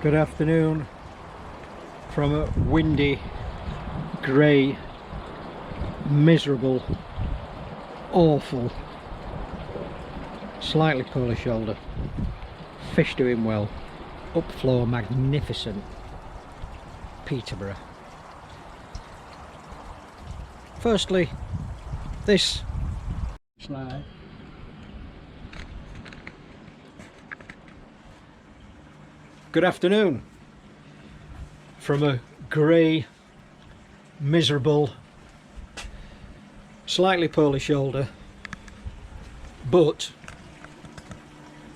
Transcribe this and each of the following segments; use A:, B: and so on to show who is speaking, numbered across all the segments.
A: Good afternoon from a windy, grey, miserable, awful, slightly poorly shoulder. Fish doing well. Upflow magnificent. Peterborough. Firstly, this slide. Good afternoon from a grey, miserable, slightly poorly shoulder, but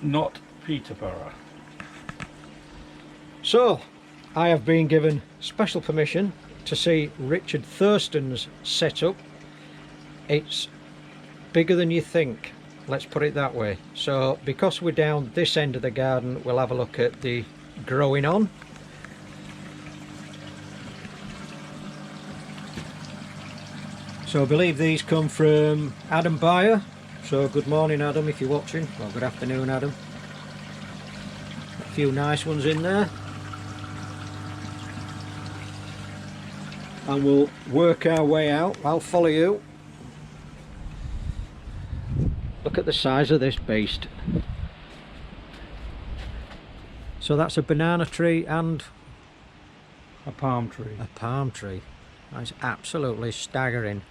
B: not Peterborough.
A: So I have been given special permission to see Richard Thurston's setup. It's bigger than you think, let's put it that way. So because we're down this end of the garden, we'll have a look at the growing on. So I believe these come from Adam Byer. So good morning, Adam, if you're watching. Well, good afternoon, Adam. A few nice ones in there. And we'll work our way out. I'll follow you. Look at the size of this beast. So that's a banana tree and
B: A palm tree.
A: a palm tree. That's absolutely staggering.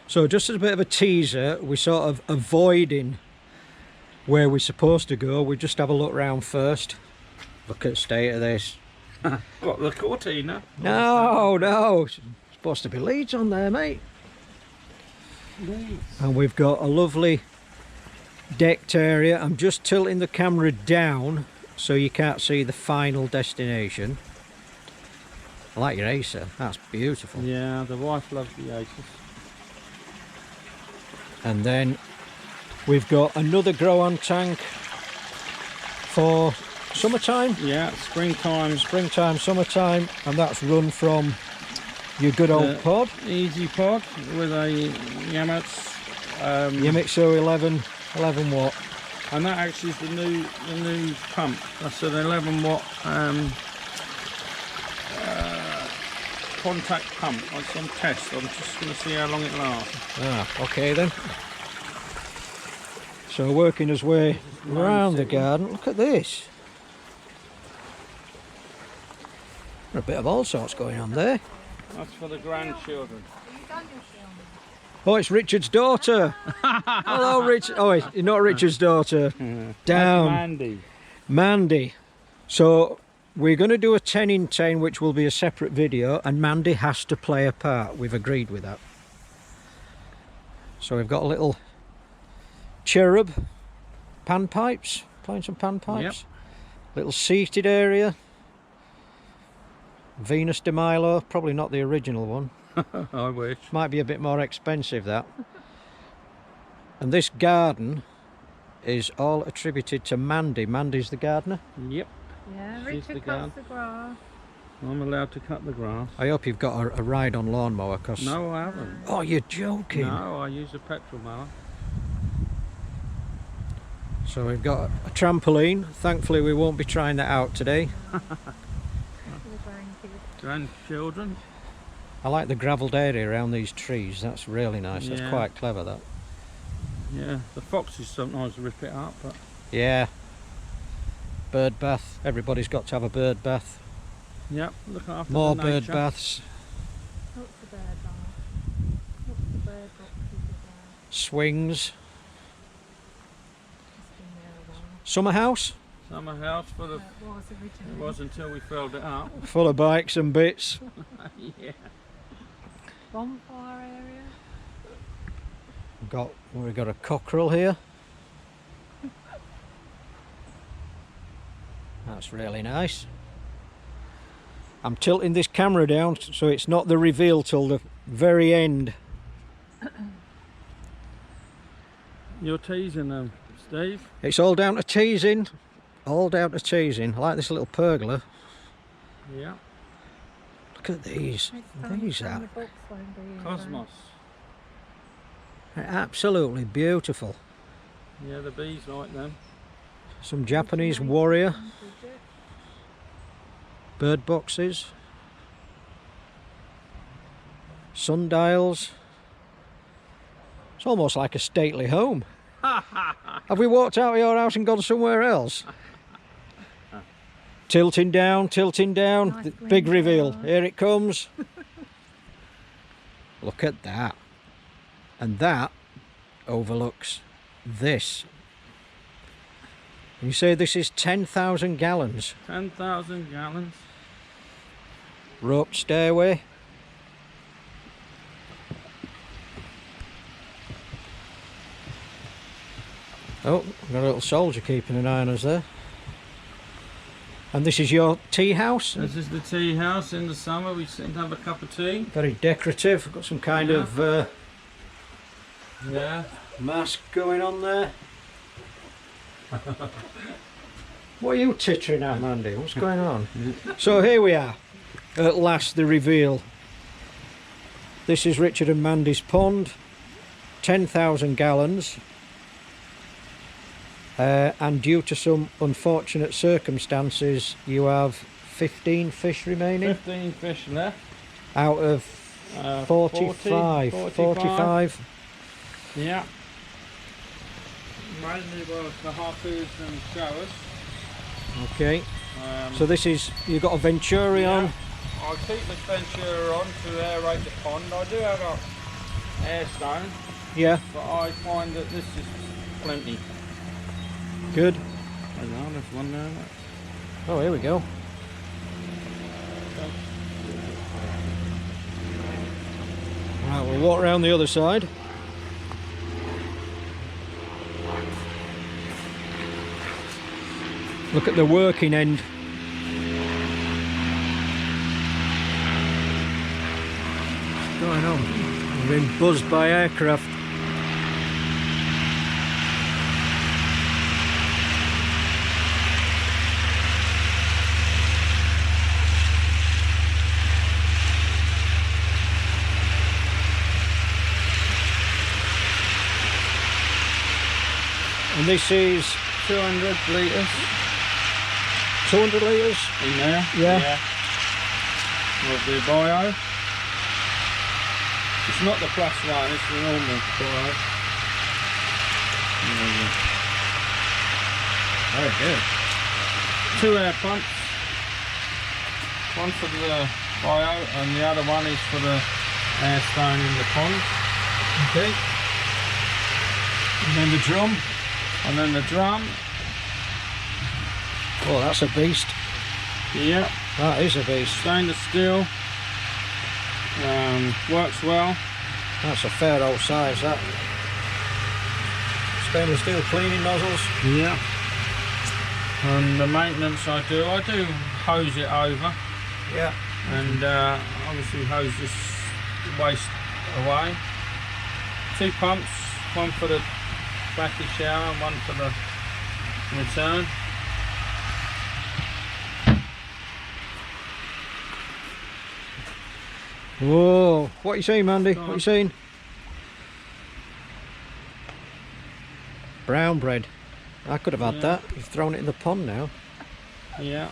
A: So just as a bit of a teaser, we're sort of avoiding where we're supposed to go. We just have a look round first. Look at the state of this.
B: What, the Cortina?
A: No, supposed to be leads on there, mate.
B: Leads.
A: And we've got a lovely decked area. I'm just tilting the camera down so you can't see the final destination. I like your Acer, that's beautiful.
B: Yeah, the wife loves the Aces.
A: And then we've got another grow on tank for summertime.
B: Yeah, springtime.
A: Springtime, summertime, and that's run from your good old pod.
B: Easy pod with a Yamatsu.
A: Yamitsu 11 watt.
B: And that actually is the new pump. That's an 11 watt contact pump. It's on test. I'm just going to see how long it lasts.
A: Ah, okay then. So working his way around the garden. Look at this. A bit of all sorts going on there.
B: That's for the grandchildren.
A: Oh, it's Richard's daughter. Hello, Richard. Oh, it's not Richard's daughter. Down.
B: Mandy.
A: Mandy. So we're going to do a 10 in 10, which will be a separate video, and Mandy has to play a part. We've agreed with that. So we've got a little cherub panpipes, playing some panpipes.
B: Yep.
A: Little seated area. Venus de Milo, probably not the original one.
B: I wish.
A: Might be a bit more expensive, that. And this garden is all attributed to Mandy. Mandy's the gardener.
B: Yep.
C: Yeah,
B: She's the
C: Richard
B: gal.
C: cuts the grass.
B: I'm allowed to cut the grass.
A: I hope you've got a ride on lawnmower, cause...
B: No, I haven't.
A: Oh, you're joking.
B: No, I use a petrol mower.
A: So we've got a trampoline. Thankfully we won't be trying that out today.
C: For the grandkids.
B: Grandchildren.
A: I like the gravelled area around these trees. That's really nice. That's
B: Yeah.
A: quite clever, that.
B: Yeah, the foxes sometimes rip it up, but
A: Yeah. Bird bath. Everybody's got to have a bird bath.
B: yep, look after
A: More
B: the
A: bird
B: nature.
A: baths.
C: What's the bird bath? What's the bird box?
A: Swings.
C: It's been there a while.
A: Summer house.
B: Summer house full of.
C: It was
B: It
C: originally.
B: was until we filled it up.
A: Full of bikes and bits.
B: Yeah.
C: Bonfire area.
A: We've got a cockerel here. That's really nice. I'm tilting this camera down so it's not the reveal till the very end.
B: You're teasing them, Steve.
A: It's all down to teasing. All down to teasing. I like this little pergola.
B: Yeah.
A: Look at these. These are
C: The books won't be in
B: Cosmos.
A: they're absolutely beautiful.
B: Yeah, the bees like them.
A: Some Japanese warrior. bird boxes, sundials. It's almost like a stately home. Have we walked out of your house and gone somewhere else? Tilting down, tilting down.
C: Nice
A: Big
C: green
A: reveal.
C: cars.
A: Here it comes. Look at that. And that overlooks this. You say this is 10,000 gallons.
B: 10,000 gallons.
A: Roped stairway. Oh, got a little soldier keeping an eye on us there. And this is your tea house?
B: This is the tea house. In the summer we sit and have a cup of tea.
A: Very decorative. Got some kind of
B: Yeah.
A: mask going on there. What are you tittering at, Mandy? What's going on? So here we are. At last, the reveal. This is Richard and Mandy's pond. 10,000 gallons. And due to some unfortunate circumstances, you have 15 fish remaining
B: 15 fish left.
A: out of 45. 45.
B: Yeah. Mainly was the harpoons and showers.
A: Okay. So this is, you've got a Venturi on.
B: Yeah. I keep the Ventura on to aerate the pond. I do have a air stone,
A: Yeah,
B: but I find that this is plenty.
A: good.
B: Hang on, there's one there. Look.
A: Oh, here we go. Right, we'll walk around the other side. Look at the working end. What's going on? We're being buzzed by aircraft. And this is
B: 200 litres
A: 200 litres.
B: in there.
A: Yeah.
B: With the bio. It's not the plus one, it's the normal bio.
A: Very good.
B: 2 air pumps. One for the bio and the other one is for the air stone in the pond.
A: Okay. And then the drum.
B: And then the drum.
A: Oh, that's a beast.
B: Yeah.
A: That is a beast.
B: Stainless steel. Works well.
A: That's a fair old size, that. Stainless steel cleaning nozzles.
B: Yeah. And the maintenance I do hose it over
A: Yeah.
B: and obviously hose this waste away. 2 pumps, one for the backy shower and one for the return.
A: Whoa, what are you saying, Mandy?
B: Go
A: What are
B: on.
A: you saying? Brown bread. I could have had
B: Yeah.
A: that. You've thrown it in the pond now.
B: Yeah.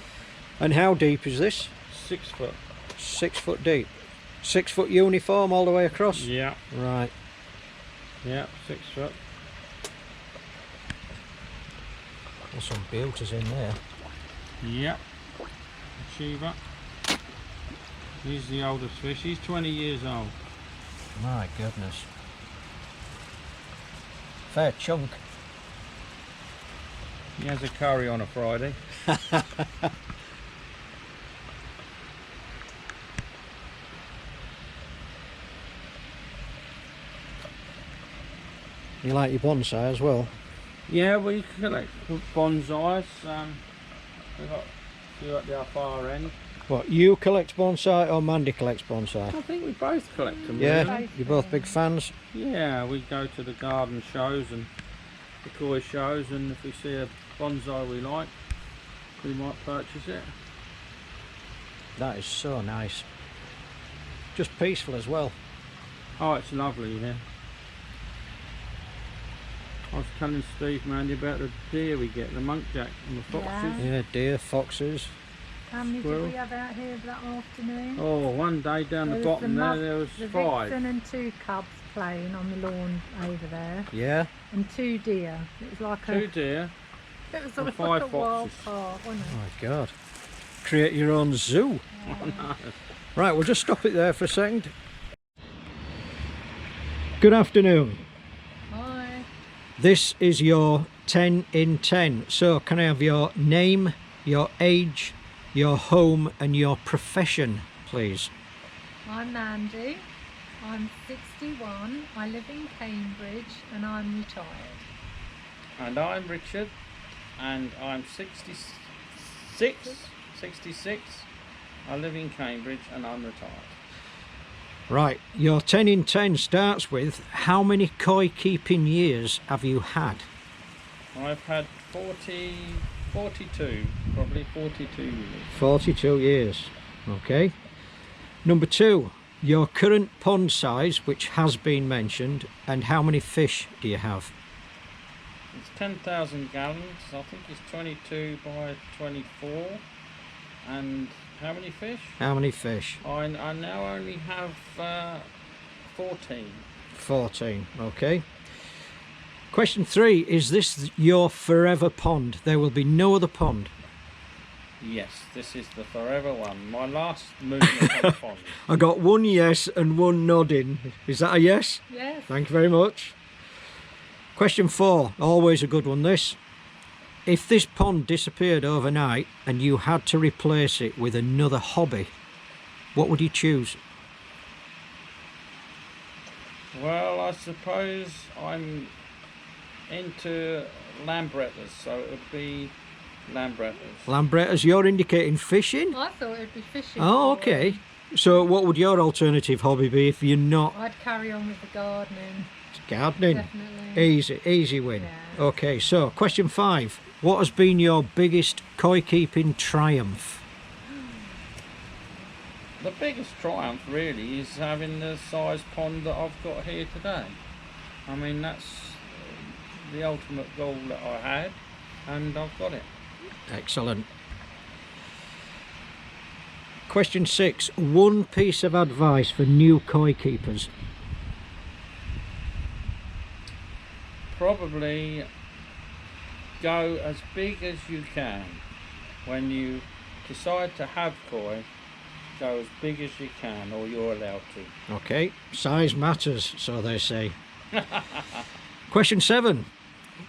A: And how deep is this?
B: 6 foot.
A: 6 foot deep. 6 foot uniform all the way across?
B: Yeah.
A: Right.
B: Yeah, 6 foot.
A: There's some beauties in there.
B: Yeah. Achiever. He's the oldest fish. He's 20 years old.
A: My goodness. Fair chunk.
B: He has a curry on a Friday.
A: You like your bonsai as well?
B: Yeah, we collect bonsais. We've got a few at the far end.
A: What, you collect bonsai or Mandy collects bonsai?
B: I think we both collect them.
A: Yeah,
B: Really.
A: you're both big fans.
B: Yeah, we go to the garden shows and the koi shows, and if we see a bonsai we like, we might purchase it.
A: That is so nice. Just peaceful as well.
B: Oh, it's lovely here. I was telling Steve, Mandy, about the deer we get, the monkjack and the foxes.
C: Yeah.
A: Yeah, deer, foxes.
C: How many
B: Squirrel.
C: did we have out here that afternoon?
B: Oh, one day down the
C: There was
B: bottom
C: the
B: there,
C: mug-
B: there was
C: the
B: 5.
C: vixen and 2 cubs playing on the lawn over there,
A: Yeah.
C: and 2 deer. It was like
B: 2 deer.
C: it was
B: and
C: like
B: 5
C: a wild
B: foxes.
C: park, wasn't it?
A: Oh my God. Create your own zoo. Right, we'll just stop it there for a second. Good afternoon.
C: Hi.
A: This is your 10 in 10. So can I have your name, your age, your home and your profession, please?
C: I'm Mandy. I'm 61. I live in Cambridge and I'm retired.
B: And I'm Richard, and I'm 66. I live in Cambridge and I'm retired.
A: Right, your 10 in 10 starts with how many koi keeping years have you had?
B: I've had 42, probably 42 years.
A: 42 years. Okay. Number 2, your current pond size, which has been mentioned, and how many fish do you have?
B: It's 10,000 gallons. I think it's 22 by 24. And how many fish?
A: How many fish?
B: I now only have 14.
A: 14. Okay. Question 3, is this your forever pond? There will be no other pond.
B: Yes, this is the forever one. My last movement on the pond.
A: I got 1 yes and 1 nodding. Is that a yes?
C: Yes.
A: Thank you very much. Question 4, always a good one this. If this pond disappeared overnight and you had to replace it with another hobby, what would you choose?
B: Well, I suppose I'm into lambrettas, so it would be lambrettas.
A: Lambrettas, you're indicating fishing?
C: I thought it'd be fishing.
A: Oh,
C: for
A: okay.
C: me.
A: So what would your alternative hobby be if you're not
C: I'd carry on with the gardening.
A: gardening?
C: Definitely.
A: Easy win.
C: Yeah.
A: Okay, so question 5. What has been your biggest koi keeping triumph?
B: The biggest triumph really is having the size pond that I've got here today. I mean, that's the ultimate goal that I had, and I've got it.
A: Excellent. Question 6. One piece of advice for new koi keepers.
B: Probably go as big as you can. When you decide to have koi, go as big as you can, or you're allowed to.
A: Okay, size matters, so they say. Question 7.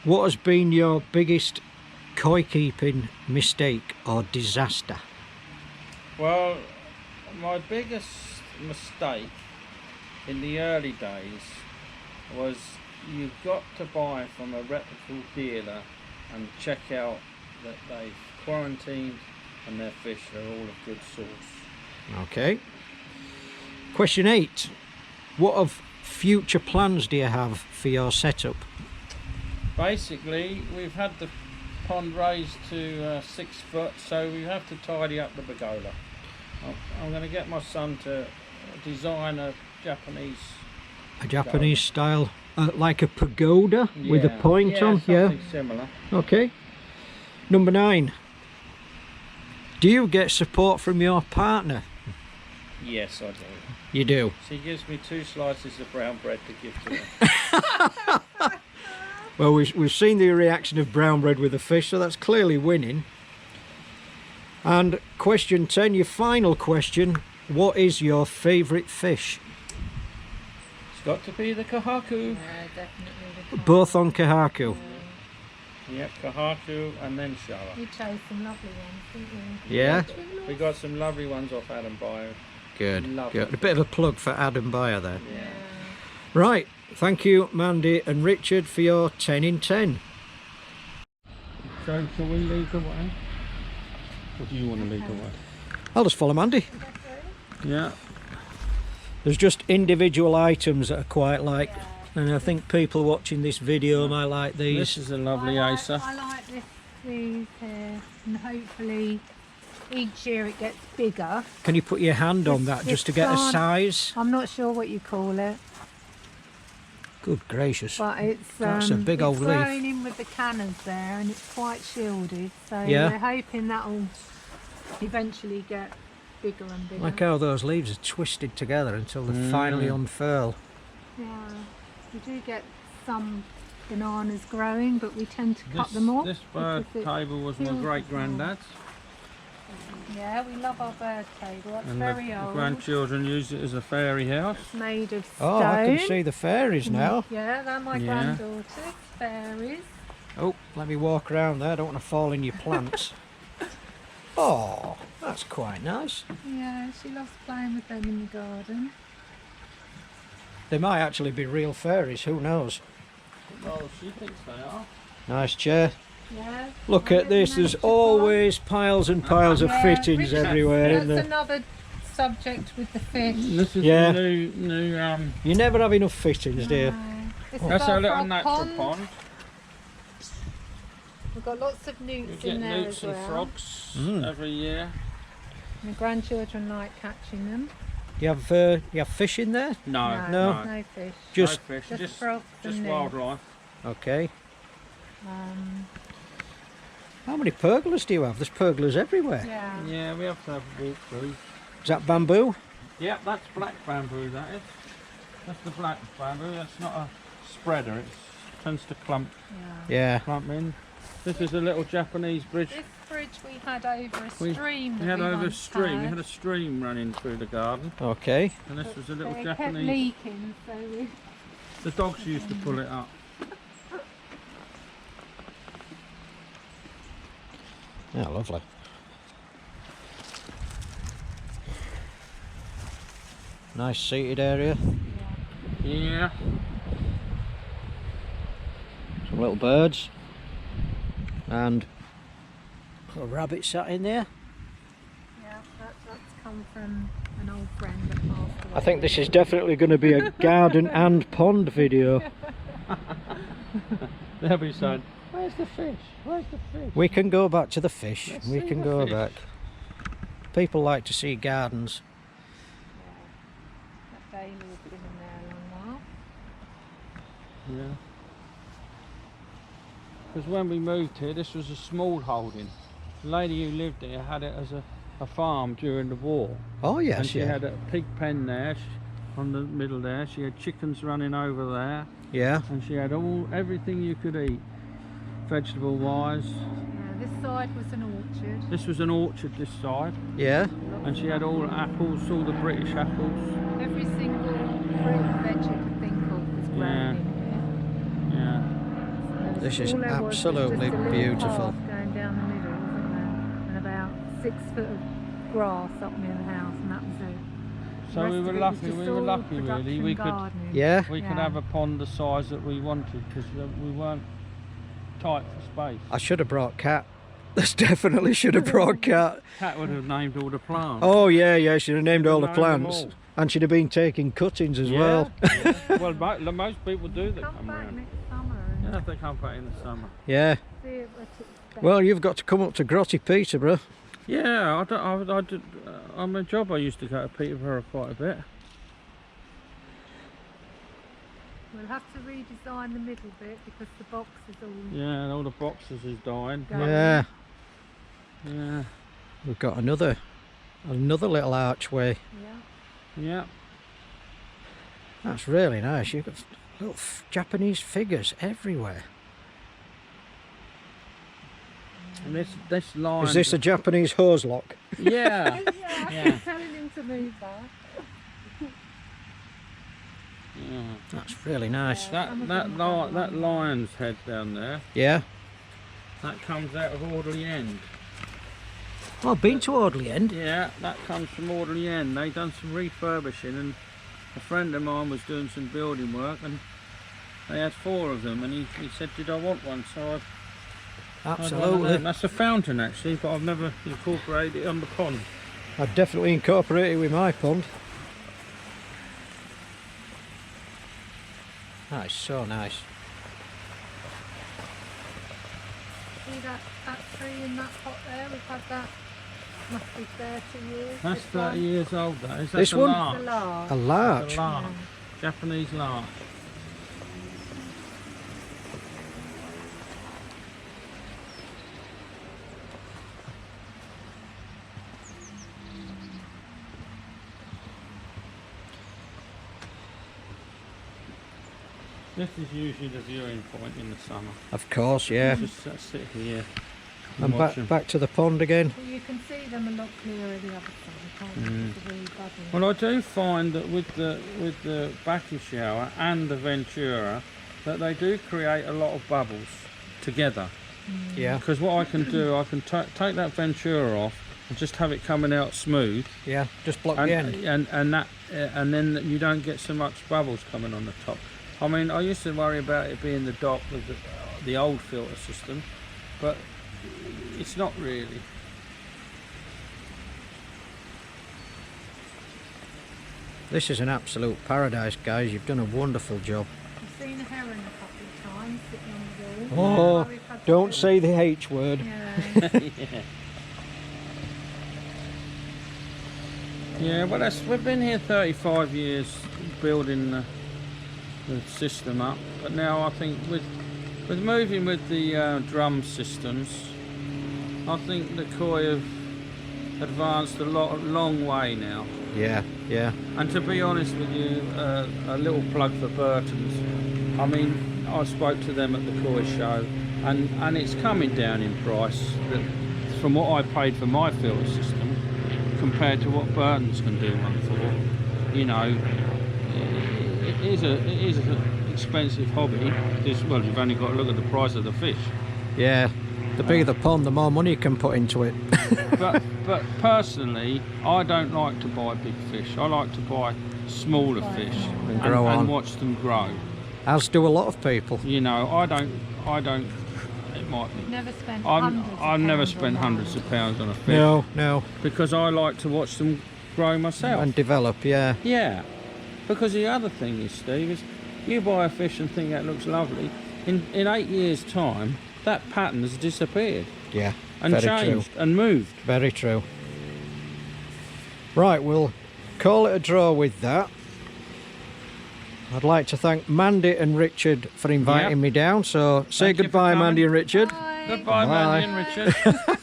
A: What has been your biggest koi keeping mistake or disaster?
B: Well, my biggest mistake in the early days was you've got to buy from a reputable dealer and check out that they've quarantined and their fish are all of good source.
A: Okay. Question 8. What of future plans do you have for your setup?
B: Basically, we've had the pond raised to 6 foot, so we have to tidy up the pergola. I'm going to get my son to design a Japanese
A: Style, like a pagoda with a point on?
B: Something similar.
A: Okay. Number 9. Do you get support from your partner?
B: Yes, I do.
A: You do.
B: She gives me 2 slices of brown bread to give to her.
A: Well, we've seen the reaction of brown bread with the fish, so that's clearly winning. And question 10, your final question. What is your favourite fish?
B: It's got to be the kahaku.
C: Yeah, definitely.
A: Both on Kahaku.
B: Yep, kahaku and then shower.
C: You chose some lovely ones, didn't you?
A: Yeah?
B: We got some lovely ones off Adam Bio.
A: Good.
B: Lovely.
A: Good. A bit of a plug for Adam Bayer there.
B: Yeah.
A: Right. Thank you, Mandy and Richard, for your 10 in 10.
B: So, shall we lead the way? Or do you want to lead the way?
A: I'll just follow Mandy.
B: Yeah.
C: There's
A: just individual items that I quite like, and I think people watching this video might like these.
B: This is a lovely Acer.
C: I like these here, and hopefully each year it gets bigger.
A: Can you put your hand on that just to get a size?
C: I'm not sure what you call it.
A: Good gracious.
C: But it's
A: That's a big old leaf.
C: It's in with the cannons there, and it's quite shielded. So
A: Yeah.
C: we're hoping that'll eventually get bigger and bigger.
A: Like how those leaves are twisted together until they finally unfurl.
C: Yeah, we do get some bananas growing, but we tend to cut them off.
B: This bird
C: because it
B: table was my
C: kills the
B: great granddad's,
C: plant. Yeah, we love our bird table. That's
B: and
C: very
B: the
C: old.
B: grandchildren used it as a fairy house.
C: It's made of stone.
A: Oh, I can see the fairies now.
C: Yeah, they're my
B: Yeah.
C: granddaughters, fairies.
A: Oh, let me walk around there. I don't want to fall in your plants. Oh, that's quite nice.
C: Yeah, she loves playing with them in the garden.
A: They might actually be real fairies, who knows?
B: Well, she thinks they are.
A: Nice chair.
C: Yeah.
A: Look at this, there's always piles and piles of
C: Yeah,
A: fittings
C: Richard,
A: everywhere,
C: That's
A: isn't there?
C: another subject with the fish.
B: This is
A: Yeah.
B: the new
A: You never have enough fittings, do you?
C: No. This
B: that's
C: is
B: our
C: our
B: little
C: frog
B: natural
C: pond.
B: pond.
C: We've got lots of
B: You
C: newts
B: get
C: in there
B: newts
C: as
B: and
C: well.
B: frogs
A: Mm.
B: every year.
C: My grandchildren like catching them.
A: You have fish in there?
B: No,
A: No.
C: No fish.
A: Just
B: no fish,
C: Just frogs
B: just
C: and
B: wildlife.
A: okay.
C: Um,
A: How many pergolas do you have? There's pergolas everywhere.
C: yeah.
B: Yeah, we have to have a walk through.
A: Is that bamboo?
B: Yeah, that's black bamboo, that is. That's the black bamboo. That's not a spreader. It tends to clump
A: Yeah.
B: in. This is a little Japanese bridge.
C: This bridge we had over a
B: We-
C: stream.
B: We
C: that
B: had over a
C: once
B: stream. We
C: had.
B: had a stream running through the garden,
A: Okay.
B: and this was a
C: But
B: little
C: it kept
B: Japanese.
C: leaking, so we.
B: The dogs used to pull it up.
A: Yeah, lovely. Nice seated area.
B: Yeah.
A: Some little birds. And a rabbit sat in there.
C: Yeah, that's come from an old friend that passed away.
A: I think this is definitely going to be a garden and pond video.
B: They'll be saying, "Where's the fish? Where's the fish?"
A: We can go back to the fish.
B: Let's
A: We
B: see
A: can
B: the
A: go
B: fish.
A: back. People like to see gardens.
C: That Daly has been in there a long while.
B: Yeah. Because when we moved here, this was a small holding. The lady who lived here had it as a farm during the war.
A: Oh
B: And
A: yes,
B: she
A: yeah.
B: had a pig pen there on the middle there. She had chickens running over there.
A: Yeah.
B: And she had everything you could eat, vegetable wise.
C: Yeah, this side was an orchard.
B: This was an orchard this side.
A: Yeah.
B: And she had all apples, all the British apples.
C: Every single fruit and veg you could think of was grown
B: Yeah.
C: in here.
B: Yeah.
C: There was-
A: This is
C: all there was
A: absolutely
C: just a little
A: beautiful.
C: path going down the middle, wasn't there? And about 6 foot of grass up near the house, and that was it.
B: So
C: The
B: we
C: rest
B: were
C: of it was
B: lucky.
C: just
B: We were
C: all
B: lucky really.
C: production
B: We could
C: gardening.
A: Yeah.
B: we could
C: Yeah.
B: have a pond the size that we wanted because we weren't tight for space.
A: I should have brought Cat. This definitely should have brought Cat.
B: Cat would have named all the plants.
A: Oh yeah, yeah. She'd have named all the
B: Named them
A: plants,
B: all.
A: and she'd have been taking cuttings as
B: Yeah,
A: well.
B: yeah. Well, most people do that
C: Come
B: come
C: back
B: around.
C: next summer and
B: Yeah, if they come back in the summer.
A: Yeah.
C: see it at its best.
A: Well, you've got to come up to Grotty Peterborough.
B: Yeah, I did. On my job, I used to go to Peterborough quite a bit.
C: We'll have to redesign the middle bit because the box is all
B: Yeah, and all the boxes is dying.
C: going.
A: Yeah.
B: Yeah,
A: We've got another little archway.
C: Yeah.
B: yeah.
A: That's really nice. You've got little Japanese figures everywhere.
B: And this line.
A: Is this a Japanese hose lock?
B: Yeah.
C: Yeah,
B: Yeah.
C: telling him to move that.
B: Yeah.
A: That's really nice.
B: That lion's head down there.
A: Yeah.
B: That comes out of Audley End.
A: Well, I've been to Audley End.
B: Yeah, that comes from Audley End. They done some refurbishing, and a friend of mine was doing some building work, and they had 4 of them, and he said, "Did I want one?" So I had one of
A: Absolutely.
B: them. That's a fountain actually, but I've never incorporated it on the pond.
A: I'd definitely incorporate it with my pond. That is so nice.
C: See that tree in that pot there? We've had that, must be 30 years.
B: That's
C: this
B: 30
C: one.
B: years old. That is. That's
A: This
B: a
A: one?
B: larch.
C: The larch.
A: A larch.
B: A larch. Japanese larch. This is usually the viewing point in the summer.
A: Of course, yeah.
B: Just sit here
A: And
B: watch 'em.
A: back to the pond again.
C: Well, you can see them a lot clearer the other side, can't you?
B: Mm.
C: The wee bubbly.
B: Well, I do find that with the Backy shower and the Ventura, that they do create a lot of bubbles together.
A: Yeah,
B: Because what I can do, I can take that Ventura off and just have it coming out smooth,
A: yeah. Just block
B: and
A: the end.
B: and then you don't get so much bubbles coming on the top. I mean, I used to worry about it being the dock with the old filter system, but it's not really.
A: This is an absolute paradise, guys. You've done a wonderful job.
C: I've seen a heron a couple of times sitting on the wall.
A: Oh,
C: We've had to
A: don't
C: do-
A: say the H word.
C: Yeah.
B: Yeah. Yeah, well, we've been here 35 years building the system up, but now I think with moving with the drum systems, I think the koi have advanced a long way now.
A: Yeah, yeah.
B: And to be honest with you, a little plug for Burton's. I mean, I spoke to them at the koi show, and it's coming down in price from what I paid for my filter system compared to what Burton's can do one for. You know, it is an expensive hobby. Well, you've only got to look at the price of the fish.
A: Yeah. The bigger the pond, the more money you can put into it.
B: But personally, I don't like to buy big fish. I like to buy smaller fish
A: And grow on.
B: and watch them grow.
A: As do a lot of people.
B: You know, I don't. It might be.
C: Never spent
B: I've never
C: pounds
B: spent
C: on
B: hundreds
C: that.
B: of pounds on a fish.
A: No.
B: Because I like to watch them grow myself.
A: And develop, yeah.
B: Yeah. Because the other thing is, Steve, is you buy a fish and think that looks lovely. In 8 years' time, that pattern has disappeared
A: Yeah.
B: and
A: Very
B: changed and moved.
A: Very true. Right, we'll call it a draw with that. I'd like to thank Mandy and Richard for inviting
B: Yep.
A: me down. So say
B: Thank you for
A: goodbye,
B: coming.
A: Mandy and Richard.
C: Bye.
B: Goodbye,
A: Bye.
B: Mandy and Richard.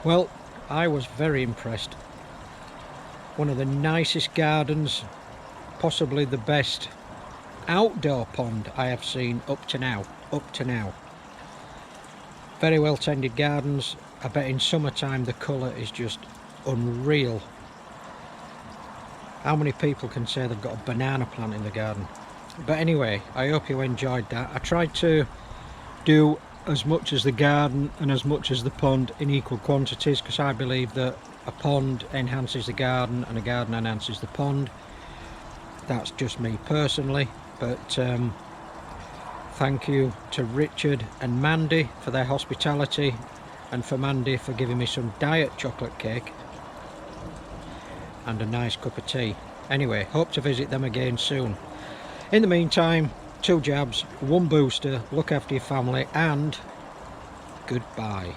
A: Well, I was very impressed. One of the nicest gardens, possibly the best outdoor pond I have seen up to now. Very well tended gardens. I bet in summertime the colour is just unreal. How many people can say they've got a banana plant in the garden? But anyway, I hope you enjoyed that. I tried to do as much as the garden and as much as the pond in equal quantities, because I believe that a pond enhances the garden and a garden enhances the pond. That's just me personally, but thank you to Richard and Mandy for their hospitality, and for Mandy for giving me some diet chocolate cake and a nice cup of tea. Anyway, hope to visit them again soon. In the meantime, 2 jabs, 1 booster, look after your family, and goodbye.